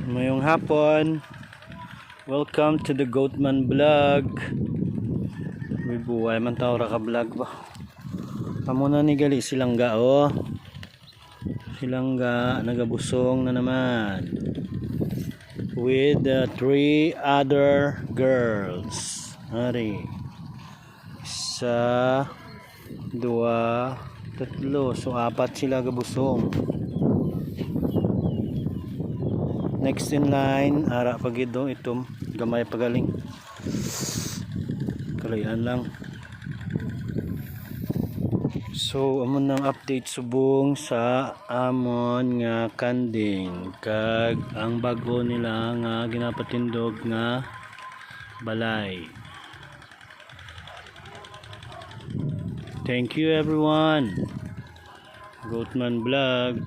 Mayong hapon. Welcome to the Goatman Vlog. May buhay man tao ra ka vlog ba. Kamuna ni gali silang gao. Silang ga nagabusong na naman. With the 3 other girls. Hari. Isa, dua, tatlo. So 4 sila gabusong. Next in line, ara pagido itom gamay pagaling. Kalayan lang. So amon nang update subong sa amon nga kanding kag ang bago nila nga ginapatindog nga balay. Thank you everyone. Goatman Vlog.